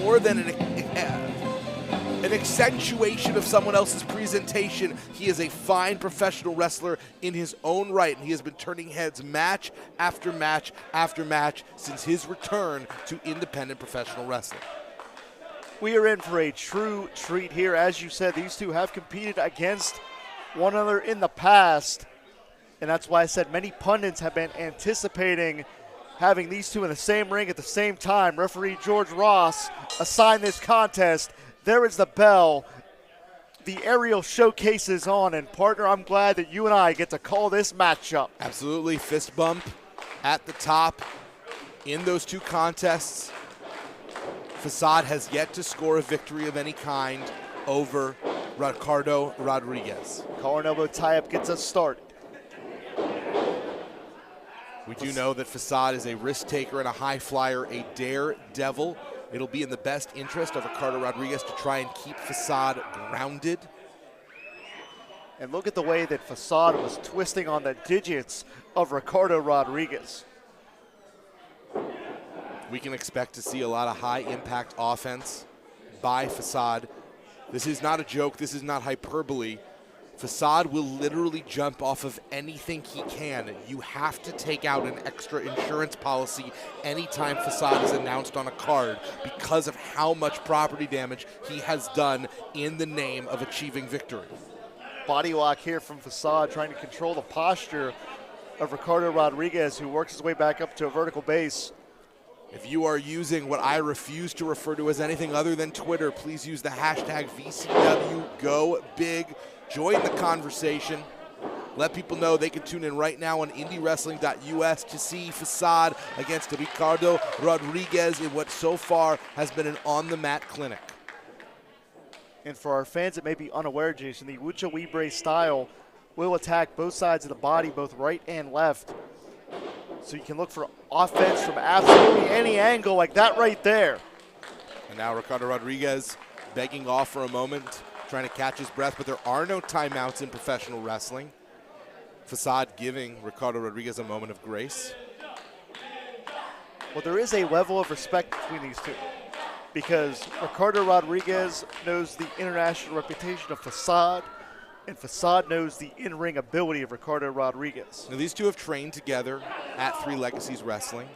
more than an accentuation of someone else's presentation. He is a fine professional wrestler in his own right, and he has been turning heads match after match after match since his return to independent professional wrestling. We are in for a true treat here. As you said, these two have competed against one another in the past, and that's why I said many pundits have been anticipating having these two in the same ring at the same time. Referee George Ross assigned this contest. There is the bell. The aerial showcase is on, and partner, I'm glad that you and I get to call this matchup. Absolutely, fist bump at the top in those two contests. Facade has yet to score a victory of any kind over Ricardo Rodriguez. Collar and elbow tie-up gets us started. We do know that Facade is a risk taker and a high flyer, a daredevil. It'll be in the best interest of Ricardo Rodriguez to try and keep Facade grounded. And look at the way that Facade was twisting on the digits of Ricardo Rodriguez. We can expect to see a lot of high-impact offense by Facade. This is not a joke. This is not hyperbole. Facade will literally jump off of anything he can. You have to take out an extra insurance policy anytime Facade is announced on a card because of how much property damage he has done in the name of achieving victory. Body lock here from Facade, trying to control the posture of Ricardo Rodriguez, who works his way back up to a vertical base. If you are using what I refuse to refer to as anything other than Twitter, please use the hashtag VCWGoBig. Join the conversation. Let people know they can tune in right now on IndyWrestling.us to see Facade against Ricardo Rodriguez in what so far has been an on-the-mat clinic. And for our fans that may be unaware, Jason, the Lucha Libre style will attack both sides of the body, both right and left. So you can look for offense from absolutely any angle like that right there. And now Ricardo Rodriguez begging off for a moment, trying to catch his breath, but there are no timeouts in professional wrestling. Facade giving Ricardo Rodriguez a moment of grace. Well, there is a level of respect between these two because Ricardo Rodriguez knows the international reputation of Facade, and Facade knows the in-ring ability of Ricardo Rodriguez. Now, these two have trained together at Three Legacies Wrestling,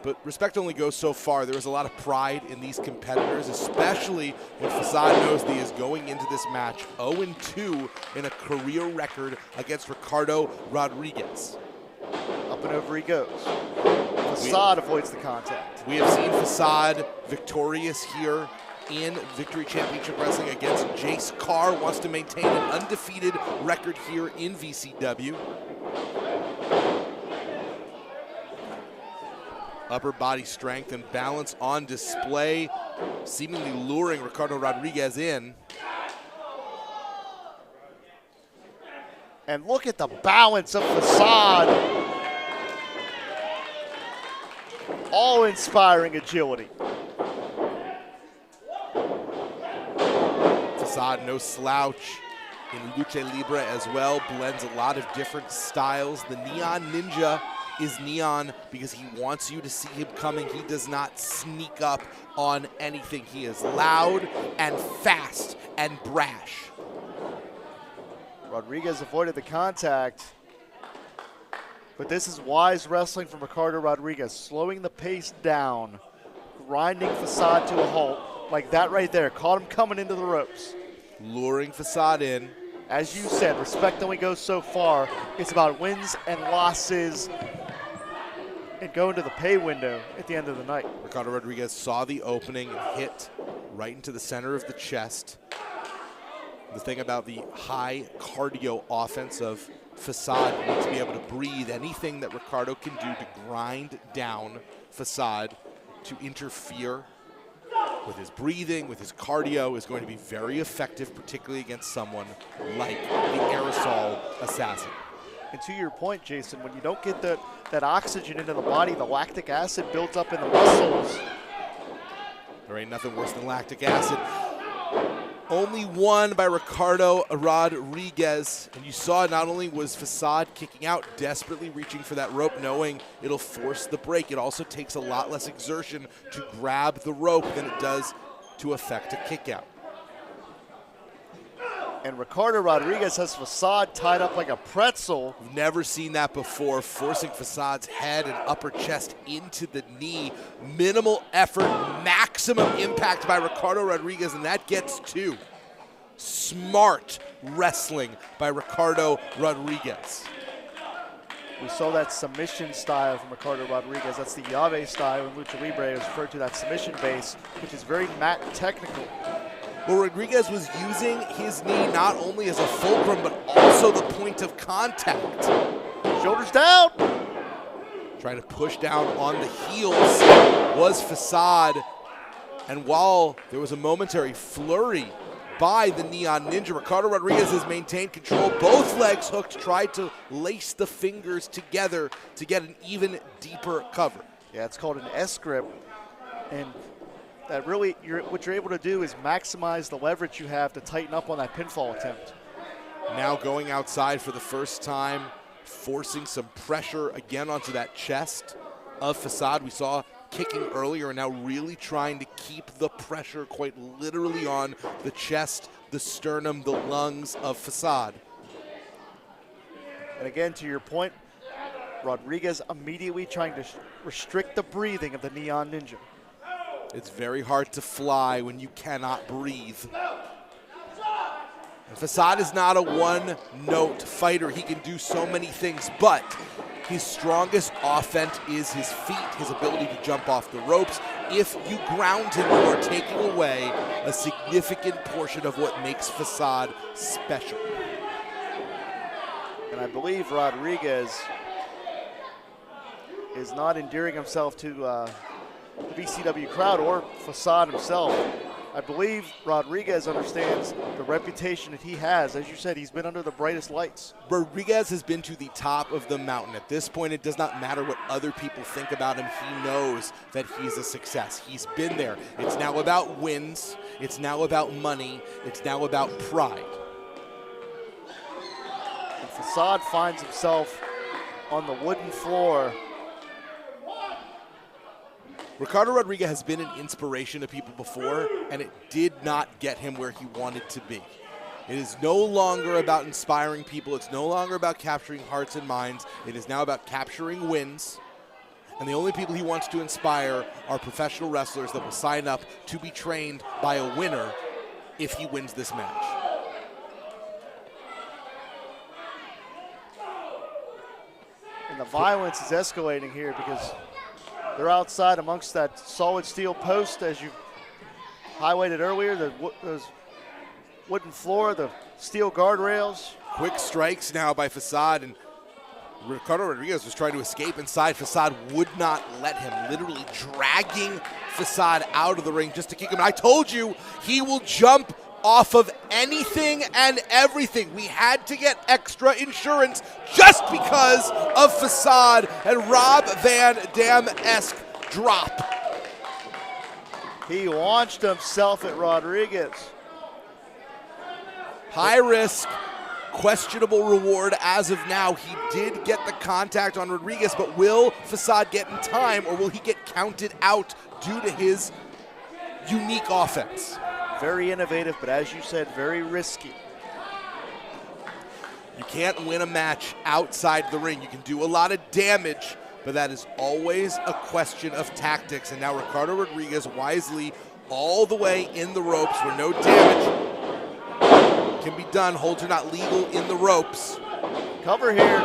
but respect only goes so far. There is a lot of pride in these competitors, especially when Facade knows that he is going into this match 0-2 in a career record against Ricardo Rodriguez. Up and over he goes. Facade avoids the contact. We have seen Facade victorious here in Victory Championship Wrestling against Jace Carr. Wants to maintain an undefeated record here in VCW. Upper body strength and balance on display, seemingly luring Ricardo Rodriguez in. And look at the balance of Facade. All-inspiring agility. Facade, no slouch in Lucha Libre as well, blends a lot of different styles. The Neon Ninja is neon because he wants you to see him coming. He does not sneak up on anything. He is loud and fast and brash. Rodriguez avoided the contact, but this is wise wrestling from Ricardo Rodriguez, slowing the pace down, grinding Facade to a halt, like that right there. Caught him coming into the ropes. Luring Facade in. As you said, respect only goes so far. It's about wins and losses and going to the pay window at the end of the night. Ricardo Rodriguez saw the opening and hit right into the center of the chest. The thing about the high cardio offense of Facade, you need to be able to breathe. Anything that Ricardo can do to grind down Facade, to interfere with his breathing, with his cardio, is going to be very effective, particularly against someone like the aerosol assassin. And to your point, Jason, when you don't get that oxygen into the body, the lactic acid builds up in the muscles. There ain't nothing worse than lactic acid. Only one by Ricardo Rodriguez. And you saw not only was Facade kicking out, desperately reaching for that rope, knowing it'll force the break. It also takes a lot less exertion to grab the rope than it does to affect a kick out. And Ricardo Rodriguez has Facade tied up like a pretzel. We've never seen that before, forcing Facade's head and upper chest into the knee. Minimal effort, maximum impact by Ricardo Rodriguez, and that gets two. Smart wrestling by Ricardo Rodriguez. We saw that submission style from Ricardo Rodriguez. That's the Llave style in Lucha Libre. It was referred to that submission base, which is very mat technical. Well, Rodriguez was using his knee not only as a fulcrum, but also the point of contact. Shoulders down. Trying to push down on the heels was Facade. And while there was a momentary flurry by the Neon Ninja, Ricardo Rodriguez has maintained control. Both legs hooked, tried to lace the fingers together to get an even deeper cover. Yeah, it's called an S-grip. And that really, what you're able to do is maximize the leverage you have to tighten up on that pinfall attempt. Now going outside for the first time, forcing some pressure again onto that chest of Facade. We saw kicking earlier and now really trying to keep the pressure quite literally on the chest, the sternum, the lungs of Facade. And again, to your point, Rodriguez immediately trying to restrict the breathing of the Neon Ninja. It's very hard to fly when you cannot breathe. And Facade is not a one-note fighter. He can do so many things, but his strongest offense is his feet, his ability to jump off the ropes. If you ground him, you are taking away a significant portion of what makes Facade special. And I believe Rodriguez is not endearing himself to the VCW crowd or Facade himself. I believe Rodriguez understands the reputation that he has. As you said, he's been under the brightest lights. Rodriguez has been to the top of the mountain. At this point, it does not matter what other people think about him. He knows that he's a success. He's been there. It's now about wins. It's now about money. It's now about pride. And Facade finds himself on the wooden floor. Ricardo Rodriguez has been an inspiration to people before, and it did not get him where he wanted to be. It is no longer about inspiring people. It's no longer about capturing hearts and minds. It is now about capturing wins. And the only people he wants to inspire are professional wrestlers that will sign up to be trained by a winner if he wins this match. And the violence is escalating here because they're outside amongst that solid steel post, as you highlighted earlier, those wooden floor, the steel guardrails. Quick strikes now by Facade, and Ricardo Rodriguez was trying to escape inside. Facade would not let him, literally dragging Facade out of the ring just to kick him. And I told you, he will jump off of anything and everything. We had to get extra insurance just because of Facade and Rob Van Dam-esque drop. He launched himself at Rodriguez. High risk, questionable reward as of now. He did get the contact on Rodriguez, but will Facade get in time, or will he get counted out due to his unique offense? Very innovative, but as you said, very risky. You can't win a match outside the ring. You can do a lot of damage, but that is always a question of tactics. And now Ricardo Rodriguez wisely all the way in the ropes where no damage can be done. Holds are not legal in the ropes. Cover here.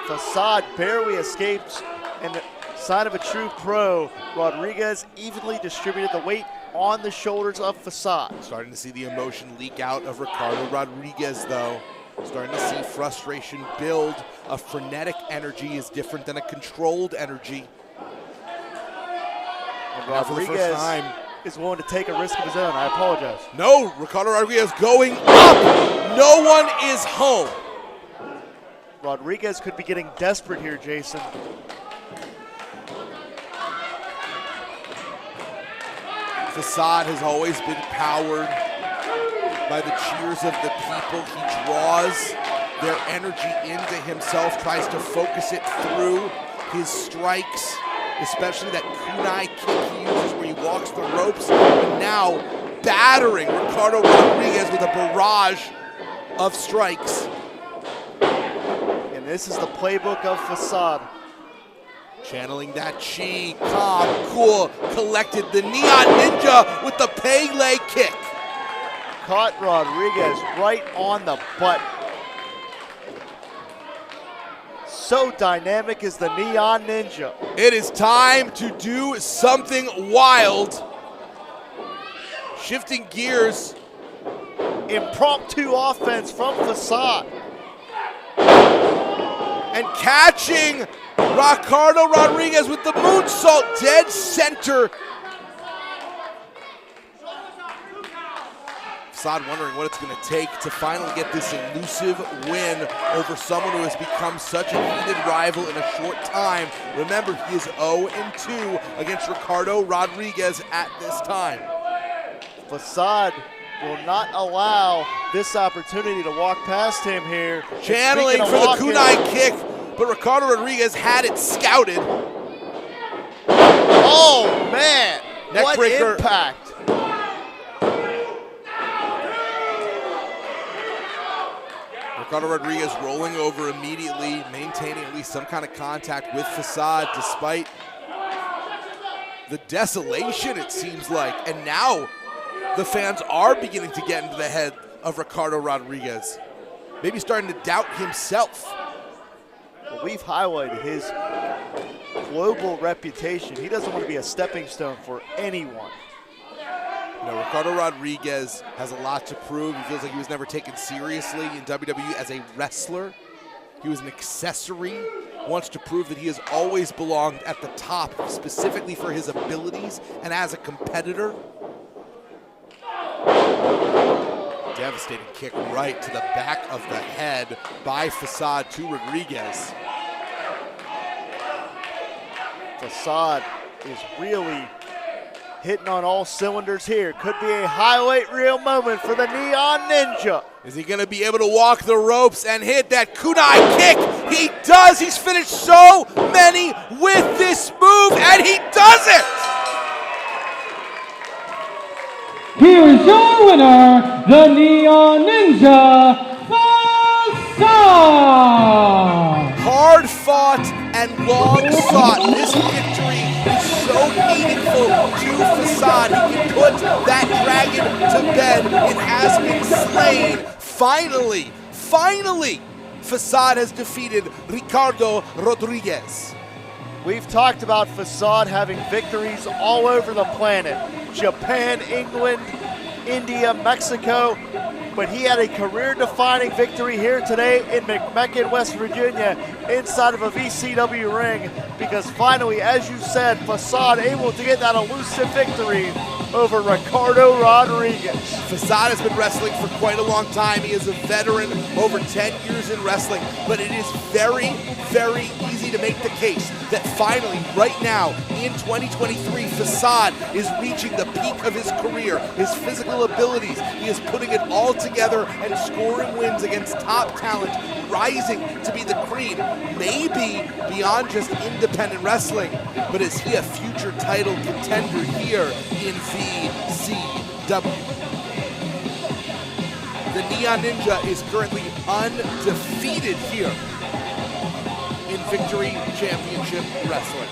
Facade barely escapes, and the sign of a true pro, Rodriguez evenly distributed the weight on the shoulders of Facade. Starting to see the emotion leak out of Ricardo Rodriguez, though. Starting to see frustration build. A frenetic energy is different than a controlled energy. And Rodriguez is willing to take a risk of his own. I apologize. No, Ricardo Rodriguez going up. No one is home. Rodriguez could be getting desperate here, Jason. Facade has always been powered by the cheers of the people. He draws their energy into himself, tries to focus it through his strikes, especially that kunai kick he uses where he walks the ropes, and now battering Ricardo Rodriguez with a barrage of strikes. And this is the playbook of Facade. Channeling that chi, calm, cool, collected. The Neon Ninja with the Pele kick. Caught Rodriguez right on the butt. So dynamic is the Neon Ninja. It is time to do something wild. Shifting gears. Impromptu offense from Facade. And catching Ricardo Rodriguez with the moonsault, dead center. Facade wondering what it's going to take to finally get this elusive win over someone who has become such a heated rival in a short time. Remember, he is 0-2 against Ricardo Rodriguez at this time. Facade will not allow this opportunity to walk past him here. Channeling for the kunai kick, but Ricardo Rodriguez had it scouted. Oh, man. What Neckbreaker. impact. Ricardo Rodriguez rolling over immediately, maintaining at least some kind of contact with Facade despite the desolation, it seems like. And now the fans are beginning to get into the head of Ricardo Rodriguez, maybe starting to doubt himself. Well, we've highlighted his global reputation. He doesn't want to be a stepping stone for anyone. You know, Ricardo Rodriguez has a lot to prove. He feels like he was never taken seriously in WWE as a wrestler. He was an accessory, wants to prove that he has always belonged at the top, specifically for his abilities and as a competitor. Devastating kick right to the back of the head by Facade to Rodriguez. Facade is really hitting on all cylinders here. Could be a highlight reel moment for the Neon Ninja. Is he going to be able to walk the ropes and hit that kunai kick? He does. He's finished so many with this move, and he does it. Here is your winner, the Neon Ninja, Facade! Hard fought and long sought. This victory is so meaningful to Facade. He can put that dragon to bed. It has been slain. Finally, Facade has defeated Ricardo Rodriguez. We've talked about Facade having victories all over the planet. Japan, England, India, Mexico. But he had a career-defining victory here today in McMecken, West Virginia, inside of a VCW ring, because finally, as you said, Facade able to get that elusive victory over Ricardo Rodriguez. Facade has been wrestling for quite a long time. He is a veteran, over 10 years in wrestling, but it is very, very easy to make the case that finally, right now, in 2023, Facade is reaching the peak of his career, his physical abilities. He is putting it all together and scoring wins against top talent, rising to be the cream, maybe beyond just independent wrestling, but is he a future title contender here in VCW? The Neon Ninja is currently undefeated here in Victory Championship Wrestling.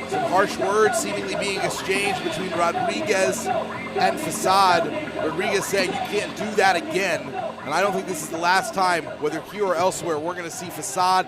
Some harsh words seemingly being exchanged between Rodriguez and Facade. Rodriguez saying, "You can't do that again." And I don't think this is the last time, whether here or elsewhere, we're going to see Facade